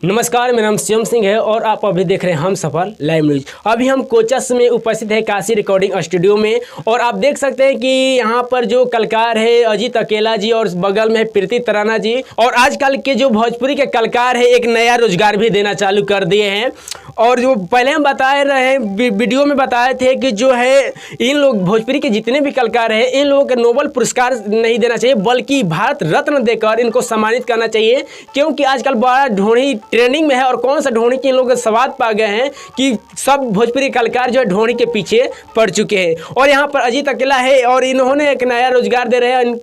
नमस्कार, मेरा नाम शिवम सिंह है और आप अभी देख रहे हैं हम सफल लाइव न्यूज। अभी हम कोचस में उपस्थित है काशी रिकॉर्डिंग स्टूडियो में और आप देख सकते हैं कि यहाँ पर जो कलाकार है अजीत अकेला जी और बगल में है प्रीति तराना जी। और आजकल के जो भोजपुरी के कलाकार है एक नया रोजगार भी देना चालू कर दिए हैं। और जो पहले हम बताए रहे वीडियो में बताए थे कि जो है इन लोग भोजपुरी के जितने भी कलाकार हैं इन लोगों को नोबेल पुरस्कार नहीं देना चाहिए बल्कि भारत रत्न देकर इनको सम्मानित करना चाहिए, क्योंकि आजकल बड़ा ढोणी ट्रेंडिंग में है। और कौन सा ढोणी के इन लोग स्वाद पा गए हैं कि सब भोजपुरी कलाकार जो है ढोणी के पीछे पड़ चुके हैं। और यहाँ पर अजीत अकेला है और इन्होंने एक नया रोजगार दे रहे हैं।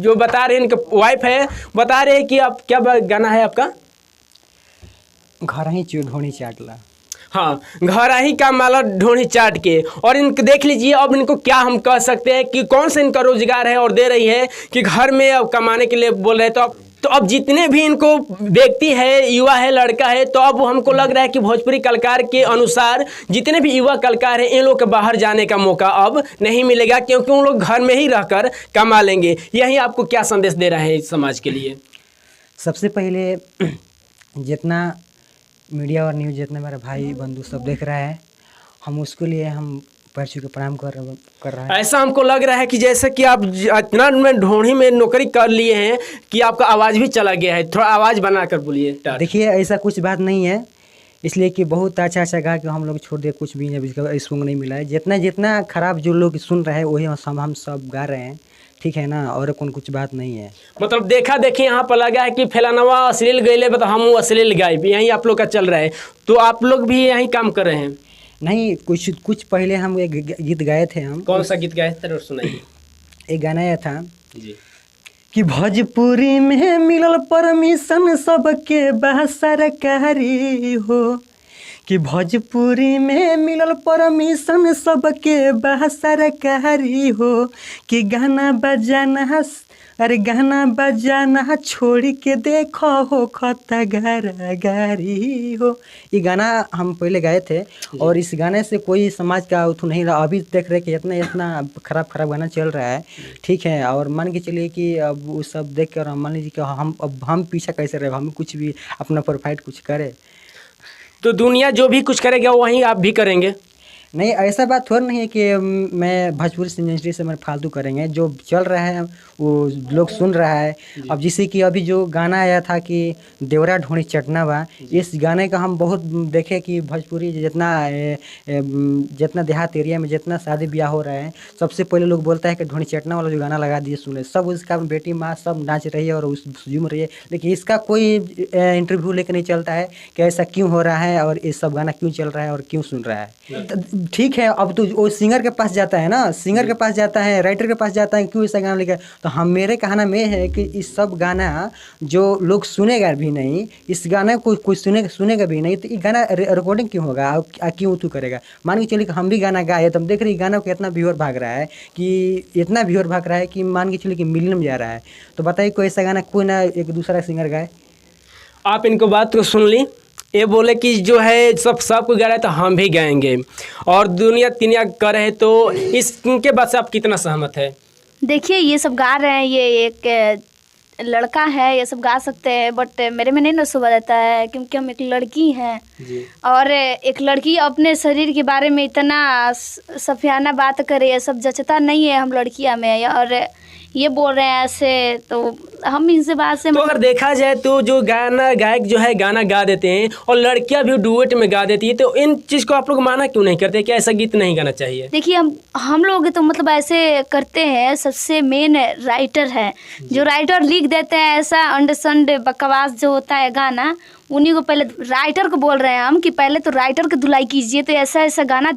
जो बता रहे हैं इनके वाइफ है, बता रहे हैं कि आप क्या गाना है आपका? घर ही ढोणी चाटला। हाँ, घर ही का माला ढोणी चाट के। और इनको देख लीजिए, अब इनको क्या हम कह सकते हैं कि कौन सा इनका रोजगार है। और दे रही है कि घर में अब कमाने के लिए बोल रहे हैं। तो अब जितने भी इनको व्यक्ति है, युवा है, लड़का है, तो अब हमको लग रहा है कि भोजपुरी कलाकार के अनुसार जितने भी युवा कलाकार हैं इन लोग के बाहर जाने का मौका अब नहीं मिलेगा, क्योंकि उन लोग घर में ही रहकर कमा लेंगे। यही आपको क्या संदेश दे रहा है समाज के लिए? सबसे पहले जितना मीडिया और न्यूज़ जितने मेरे भाई बंधु सब देख रहा है, हम उसके लिए हम पैर छू के प्रणाम कर रहा है। ऐसा हमको लग रहा है कि जैसे कि आप इतना में ढोणी में नौकरी कर लिए हैं कि आपका आवाज़ भी चला गया है। थोड़ा आवाज़ बना कर बोलिए। देखिए, ऐसा कुछ बात नहीं है, इसलिए कि बहुत अच्छा गा के हम लोग छोड़ दे, कुछ भी सॉन्ग नहीं मिला है। जितना खराब जो लोग सुन रहे हैं वही हम सब गा रहे हैं, ठीक है ना। और कुछ बात नहीं है। मतलब देखा देखी यहाँ पर लगा है कि फैलानवा अश्लील गए तो हम अश्लील गाए, यही आप लोग का चल रहा है। तो आप लोग भी यही काम कर रहे हैं? नहीं, कुछ पहले हम एक गीत गाए थे। हम कौन सा गीत गाए थे? सुनाइए। एक गाना आया था जी कि भोजपुरी में मिलल परमिशन सबके बा सरकारी हो, कि भोजपुरी में मिलल परमिशन सबके बा सरकारी हो, कि गाना बजाना छोड़ के देखो हो खता गारी हो। ये गाना हम पहले गाए थे और इस गाने से कोई समाज का उठू नहीं रहा। अभी देख रहे कि इतना खराब गाना चल रहा है, ठीक है। और मान के चलिए कि अब वो सब देख कर मान लीजिए कि हम पीछा कैसे रहे, हम कुछ भी अपना प्रोफाइट कुछ करें तो दुनिया जो भी कुछ करेगा वहीं आप भी करेंगे? नहीं, ऐसा बात थोड़ा नहीं है कि मैं भोजपुरी इंडस्ट्री से मैं फालतू करेंगे। जो चल रहा है वो लोग सुन रहा है। अब जैसे कि अभी जो गाना आया था कि देवरा ढोणी चटना बा, इस गाने का हम बहुत देखे कि भोजपुरी जितना देहात एरिया में जितना शादी ब्याह हो रहा है, सबसे पहले लोग बोलता है कि ढोणी चटना वाला जो गाना लगा दिए सुने। सब उसका बेटी माँ सब नाच रही है और उस झूम रही है, लेकिन इसका कोई इंटरव्यू लेकर नहीं चलता है कि ऐसा क्यों हो रहा है और ये सब गाना क्यों चल रहा है और क्यों सुन रहा है। ठीक है, अब तो वो सिंगर के पास जाता है ना, सिंगर के पास जाता है, राइटर के पास जाता है, क्यों ऐसा गाना लेकर। तो हम मेरे कहना में है कि इस सब गाना जो लोग सुनेगा भी नहीं, इस गाने को कोई सुनेगा भी नहीं, तो ये गाना रिकॉर्डिंग क्यों होगा, क्यों तू करेगा। मान के चलिए कि हम भी गाना गाए तो हम देख रहे गाना को इतना व्यूअर भाग रहा है कि मान के चलिए कि मिलियन में जा रहा है। तो बताइए कोई ऐसा गाना कोई ना एक दूसरा सिंगर गाए। आप इनको बात को सुन ली, ये बोले कि जो है सबको गा रहे तो हम भी गाएंगे और दुनिया कर रहे, तो इसके बाद से आप कितना सहमत है? देखिए, ये सब गा रहे हैं, ये एक लड़का है, ये सब गा सकते हैं, बट मेरे में नहीं ना शोभा देता है, क्योंकि हम एक लड़की हैं और एक लड़की अपने शरीर के बारे में इतना सफियाना बात करे, ये सब जचता नहीं है हम लड़कियां में। और ये बोल रहे हैं ऐसे, तो हम इनसे बात से तो अगर देखा जाए तो जो गायक जो है गाना गा देते हैं और लड़कियां भी डुएट में गा देती है, तो इन चीज़ को आप लोग माना क्यों नहीं करते कि ऐसा गीत नहीं गाना चाहिए? देखिए, हम लोग तो मतलब ऐसे करते हैं। सबसे मेन राइटर है, जो राइटर लिख देते हैं ऐसा अंडसंड बकवास जो होता है गाना, उन्हीं को पहले राइटर को बोल रहे हैं हम कि पहले तो राइटर की धुलाई कीजिए। तो ऐसा गाना